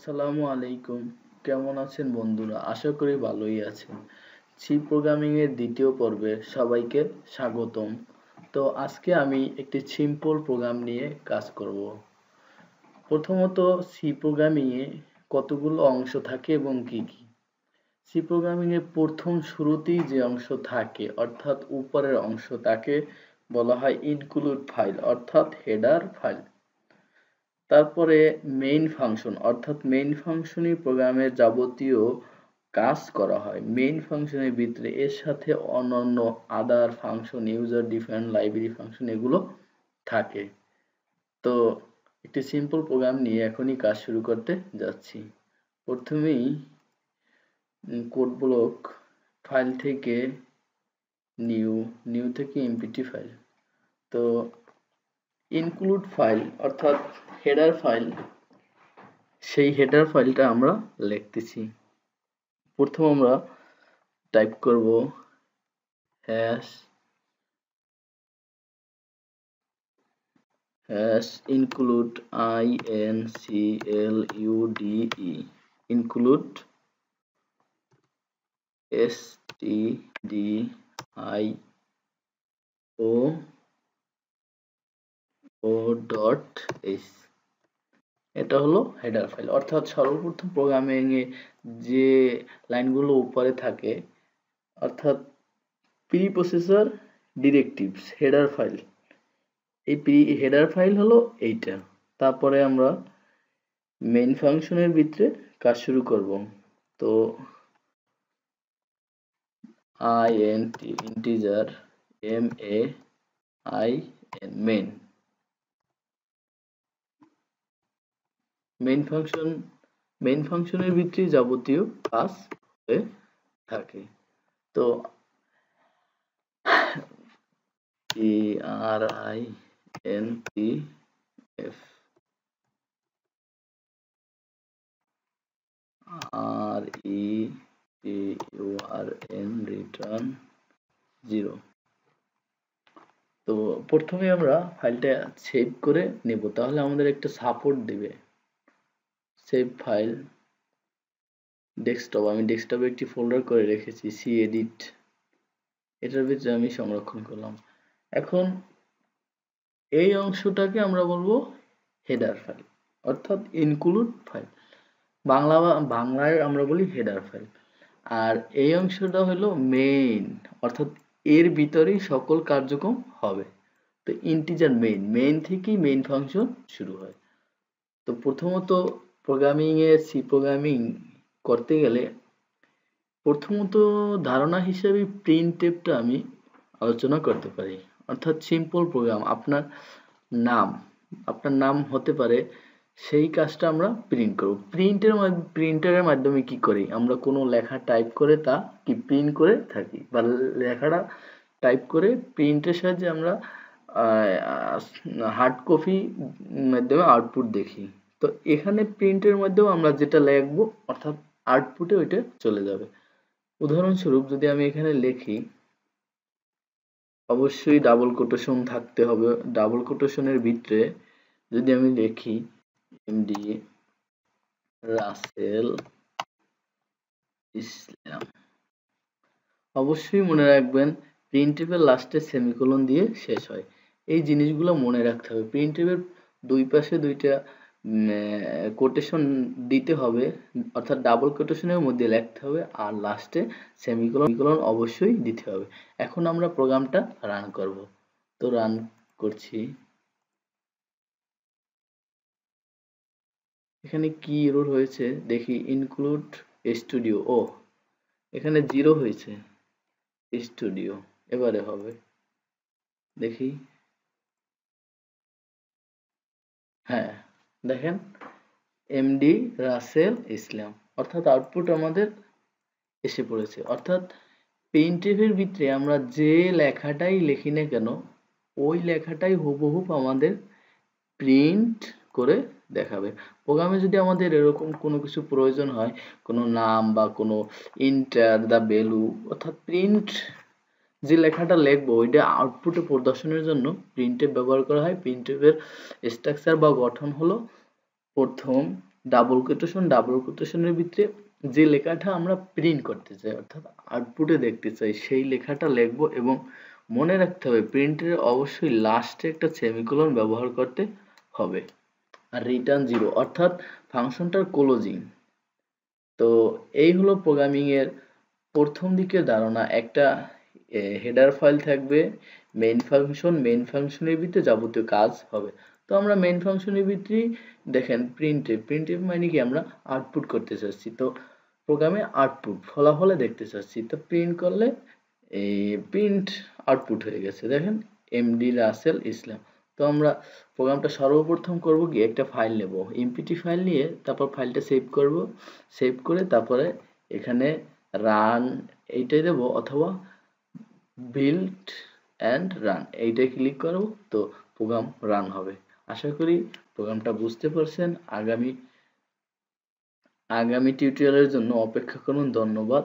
আসসালামু আলাইকুম। কেমন আছেন বন্ধুরা? আশা করি ভালোই আছেন। সি প্রোগ্রামিং এর দ্বিতীয় পর্বে সবাইকে স্বাগতম। তো আজকে আমি একটি সিম্পল প্রোগ্রাম নিয়ে কাজ করব। প্রথমত সি প্রোগ্রামিং এ কতগুলো অংশ থাকে এবং কি কি। সি প্রোগ্রামিং এর প্রথম শুরুতেই যে অংশ থাকে অর্থাৎ উপরের অংশ তাকে বলা হয় ইনক্লুড ফাইল অর্থাৎ হেডার ফাইল। তারপরে মেইন ফাংশন অর্থাৎ মেইন ফাংশনই প্রোগ্রামের যাবতীয় কাজ করা হয়। মেইন ফাংশনের ভিতরে এর সাথে অন্যান্য other function, user define, library function এগুলো থাকে। তো একটি সিম্পল প্রোগ্রাম নিয়ে এখনই কাজ শুরু করতে যাচ্ছি। প্রথমেই কোড ব্লক ফাইল থেকে নিউ থেকে এমপিটি ফাইল। তো ইনক্লুড ফাইল অর্থাৎ হেডার ফাইল, সেই হেডার ফাইলটা আমরা লিখতেছি। প্রথম আমরা টাইপ করব hash include INCLUDE include stdio.h। এটা হলো হেডার ফাইল অর্থাৎ সর্বপ্রথম প্রোগ্রামিং এ যে লাইনগুলো উপরে থাকে অর্থাৎ pre processor directives header file, এই প্রি হেডার ফাইল হলো এইটা। তারপরে আমরা মেইন ফাংশনের ভিতরে কাজ শুরু করব। তো int ইন্টিজার main মেইন ফাংশনের ভিতরে যাবতীয় কাজ হয়ে থাকে। তো RINTF return 0। তো প্রথমে আমরা ফাইলটা সেভ করে নেব, তাহলে আমাদের একটা সাপোর্ট দিবে। সেভ ফাইল ডেস্কটপ, আমি ডেস্কটপে একটি ফোল্ডার করে রেখেছি gedit, এটার ভিতরে আমি সংরক্ষণ করলাম। এখন এই অংশটাকে আমরা বলবো হেডার ফাইল অর্থাৎ ইনক্লুড ফাইল, বাংলায় আমরা বলি হেডার ফাইল। আর এই অংশটা হলো মেইন অর্থাৎ এর ভিতরেই সকল কার্যক্রম হবে। তো ইন্টিজার মেইন থেকেই মেইন ফাংশন শুরু হয়। তো প্রথমত প্রোগ্রামিং এ সি প্রোগ্রামিং করতে গেলে প্রথমত ধারণা হিসেবে প্রিন্টএফটা আমি আলোচনা করতে পারি। অর্থাৎ সিম্পল প্রোগ্রাম, আপনার নাম হতে পারে, সেই কাজটা আমরা প্রিন্ট করব। প্রিন্টারের মাধ্যমে কি করি, আমরা কোনো লেখা টাইপ করে তা কি প্রিন্ট করে থাকি, বা লেখাটা টাইপ করে প্রিন্টের সাহায্যে আমরা হার্ড কপি মাধ্যমে আউটপুট দেখি। তো এখানে প্রিন্টের মাধ্যমে আমরা যেটা লিখবো অর্থাৎ আউটপুটে ওইটা চলে যাবে। উদাহরণস্বরূপ যদি আমি এখানে লিখি, অবশ্যই ডাবল কোটেশন থাকতে হবে। ডাবল কোটেশনের ভিতরে যদি আমি লিখি এমডি রাসেল ইসলাম, অবশ্যই মনে রাখবেন প্রিন্টএফের লাস্টে সেমিকোলন দিয়ে শেষ হয়। এই জিনিসগুলো মনে রাখতে হবে। প্রিন্টএফের দুই পাশে দুইটা কোটেশন দিতে হবে অর্থাৎ ডাবল কোটেশনের মধ্যে লিখতে হবে, আর লাস্টে সেমিকোলন অবশ্যই দিতে হবে। এখন আমরা প্রোগ্রামটা রান করব। তো রান করছি। এখানে কি এরর হয়েছে দেখি, ইনক্লুড স্টুডিও, ও এখানে 0 হয়েছে, স্টুডিও এবারে হবে দেখি। হ্যাঁ দেখেন এমডি রাসেল ইসলাম, অর্থাৎ আউটপুট আমাদের এসে পড়েছে। অর্থাৎ প্রিন্টএফের ভিতরে আমরা যে লেখাটাই লিখি না কেন ওই লেখাটাই হুবহু আমাদের প্রিন্ট করে দেখাবে। প্রোগ্রামে যদি আমাদের এরকম কোনো কিছু প্রয়োজন হয়, কোনো নাম বা কোনো ইন্টার দ্য ভ্যালু অর্থাৎ প্রিন্ট যে লেখাটা লিখবো ওইটা আউটপুটে প্রদর্শনের জন্য প্রিন্টএফ ব্যবহার করা হয়। প্রিন্টএফের স্ট্রাকচার বা গঠন হলো প্রথম ডাবল কোটেশনের ভিতরে যে লেখাটা আমরা প্রিন্ট করতে চাই অর্থাৎ আউটপুটে দেখতে চাই সেই লেখাটা লিখবো এবং মনে রাখতে হবে প্রিন্টের অবশ্যই লাস্টে একটা সেমিকোলন ব্যবহার করতে হবে। আর রিটার্ন 0 অর্থাৎ ফাংশনটার ক্লোজিং। তো এই হলো প্রোগ্রামিং এর প্রথম দিকের ধারণা। একটা হেডার ফাইল থাকবে, মেইন ফাংশনের ভিতরে যাবতীয় কাজ হবে। তো আমরা মেইন ফাংশনের ভিতরেই দেখেন প্রিন্টএফ মানে কি আমরা আউটপুট করতে চাচ্ছি। তো প্রোগ্রামে আউটপুট ফলাফলে দেখতে চাচ্ছি, তো প্রিন্ট করলে এই প্রিন্ট আউটপুট হয়ে গেছে। দেখেন এমডি রাসেল ইসলাম। তো আমরা প্রোগ্রামটা সর্বপ্রথম করব কি একটা ফাইল নেব, এমপিটি ফাইল নিয়ে তারপর ফাইলটা সেভ করব। সেভ করে তারপরে এখানে রান এইটাই দেব অথবা বিল্ড এন্ড রান এইটাই ক্লিক করব। তো প্রোগ্রাম রান হবে। আশা করি প্রোগ্রামটা বুঝতে পারছেন। আগামী টিউটোরিয়ালের জন্য অপেক্ষা করুন। ধন্যবাদ।